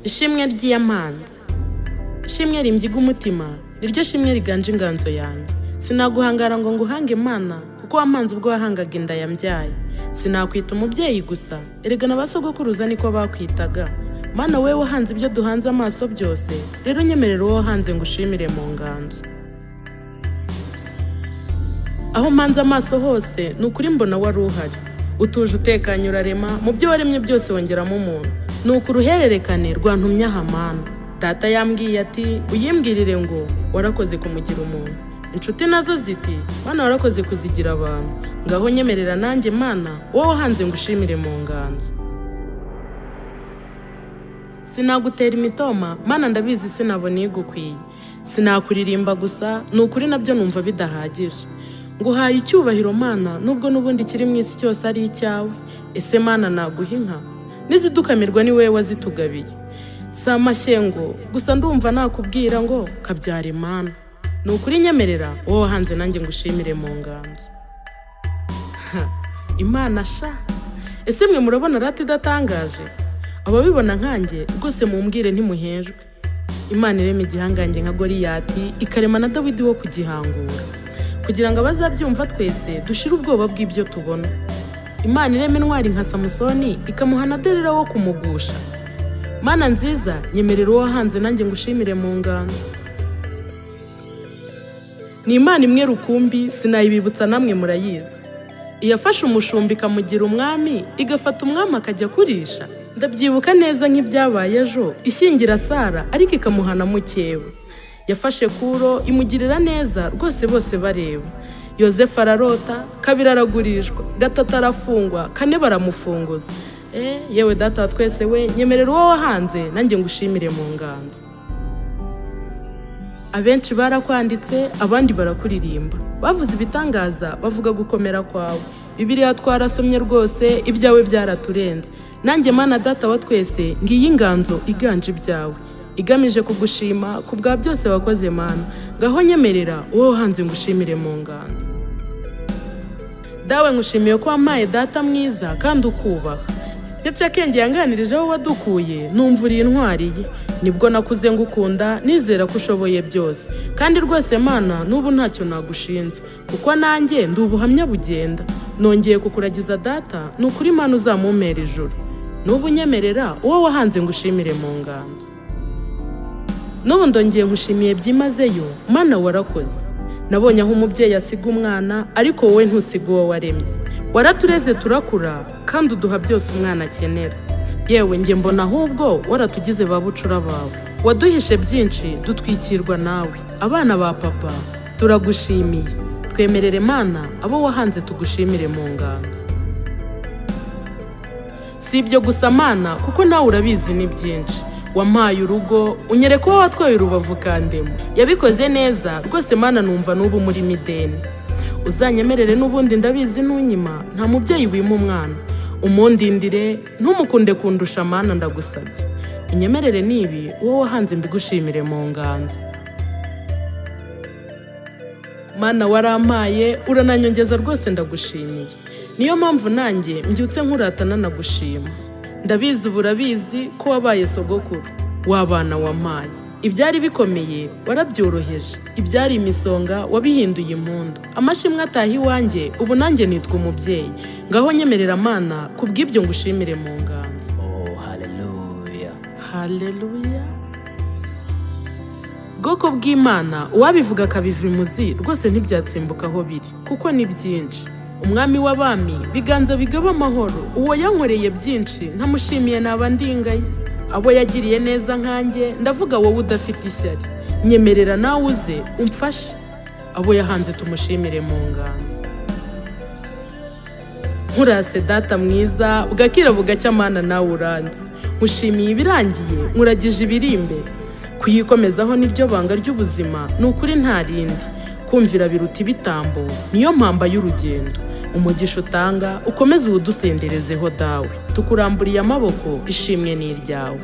Ishimwe ry'iyampanze. Ishimwe rimbyiga umutima, niryo shimwe riganje inganzo yanjye. Sinaguhangara ngo nguhange Imana, kuko wampanze ubwo wahangaga inda yambyaye. Sinakwita umubyeyi gusa, erega n'abasogokuruza niko bakwitaga. Mana wewe wahanze ibyo duhanze amaso byose, rero nyemerera uwo wahanze ngushimire mu nganzo. Aho mpanze amaso hose, nukuri mbona waruhari. Utuje utekanye urarema, mu byo waremye byose wongeramo umuntu. Nuko uruhererekane rwantumye ahamana. Data yambwiye ati uyimbwirire ngo warakoze kumugira umuntu. Inshuti nazo ziti Mana warakoze kuzigira abantu. Ngaho nyemerera nanjye Mana wowe wahanze ngushimire mu nganzo. Sinagutera imitoma, Mana ndabizi sinabona igukwiye. Sinakuririmba gusa, nukuri nabyo numva bidahagije. Nguhaye icyubahiro Mana, nubwo nubundi kiri mu isi cyose ari icyawe. Ese Mana naguha inka? Nizidukamirwa ni wewe wazitugabiye. Si amashyengo, gusa ndumva nakubwira ngo kabyara Imana. Nukuri nyemerera wowe wahanze nanjye ngushimire mu nganzo. Imana sha! Ese mwe murabona rati idatangaje? Ababibona nkanjye rwose mumbwire ntimuhejwe. Imana irema igihangange nka Goliyati, ikarema na Dawidi wo kugihangura, kugira ngo abazabyumva twese dushire ubwoba bw'ibyo tubona. Imana irema intwari nka Samusoni, ikamuha na Delila wo kumugusha. Mana nziza, nyemerera uwo wahanze nanjye ngushimire mu nganzo. Ni Imana imwe rukumbi, sinayibibutsa namwe murayizi. Iyafashe umushumba ikamugira umwami, igafata umwami akajya kurisha. Ndabyibuka neza nk'ibyabaye ejo, ishyingira Sara ariko ikamuhana mukeba. Yafashe Kuro imugirira neza rwose bose bareba. Yozefu ararota, kabiri aragurishwa, gatatu arafungwa, kane baramufunguza. Yewe data wa twese we, nyemerera uwo wahanze nanjye ngushimire mu nganzo. Abenshi barakwanditse, abandi barakuririmba. Bavuze ibitangaza, bavuga gukomera kwawe. Bibiliya twarasomye rwose, ibyawe byaraturenze. Nanjye Mana data wa twese, ngiyi inganzo iganje ibyawe, igamije kugushima kubwa byose wakoze Mana. Ngaho nyemerera uwo wahanze ngushimire mu nganzo. Dawe ngushimiye ko wampaye data mwiza kandi ukubaha. Ndetse akenge yanganirije aho wadukuye, numva uri intwari ye. Nibwo nakuze ngukunda, nizera ko ushoboye byose. Kandi rwose Mana nubu ntacyo nagushinze, kuko nanjye ndi ubuhamya bugenda. Nongeye kukuragiza data, nukuri Imana uzamumpera ijuru. Nubu nyemerera uwo wahanze ngushimire mu nganzo. Nubu ndongeye ngushimiye byimazeyo, Mana warakoze. Nabonye aho umubyeyi asiga umwana, ariko wowe ntusiga uwo waremye. Waratureze turakura, kandi uduha byose umwana akenera. Yewe njye mbona ahubwo waratugize babucura bawe. Waduhishe byinshi, dutwikirwa nawe. Abana ba papa, turagushimiye. Twemerere Mana abo wahanze tugushimire mu nganzo. Si ibyo gusa Mana, kuko nawe urabizi ni byinshi. Wampaye urugo, unyereka uwo watwaye urubavu kandemo. Yabikoze neza, rwose Mana numva nubu muri ideni. Uzanyemerere n'ubundi ndabizi nunyima, nta mubyeyi wima umwana. Umundindire, ntumukunde kundusha Mana ndagusabye. Unyemerere nibi, uwo wahanze mbigushimire mu nganzo. Mana warampaye, urananyongeza rwose ndagushimiye. Niyo mpamvu nanjye mbyutse nkuratana nagushima. Ndabizi uburabizi ko wabaye sogokuru w'abana wampaye. Ibyari bikomeye warabyoroheje, ibyari imisonga wabihinduye impundu. Amashimwe ataha iwanjye, ubu nanjye nitwa umubyeyi. Ngaho nyemerera Mana kubw'ibyo ngushimire mu nganzo. Haleluya. Haleluya. Bwoko bw'Imana, uwabivuga akabiva imuzi rwose ntibyatsimbuka aho biri, kuko ni byinshi. Umwami w'abami, biganza bigaba amahoro, uwo yankoreye byinshi, ntamushimiye naba ndingaye. Abo yagiriye neza nkanjye, ndavuga wowe udafite ishyari. Nyemerera nawe uze umfashe, abo yahanze tumushimire mu nganzo. Nkurase data mwiza, bugakira bugacya Mana nawe uranzi. Nkushimiye ibirangiye, nkuragije ibiri imbere. Kuyikomezaho niryo banga ry'ubuzima, nukuri nta rindi. Kumvira biruta ibitambo, niyo mpamba y'urugendo. Umugisha utanga ukomeze uwudusenderezeho dawe. Tukuramburiye amaboko, ishimwe ni iryawe.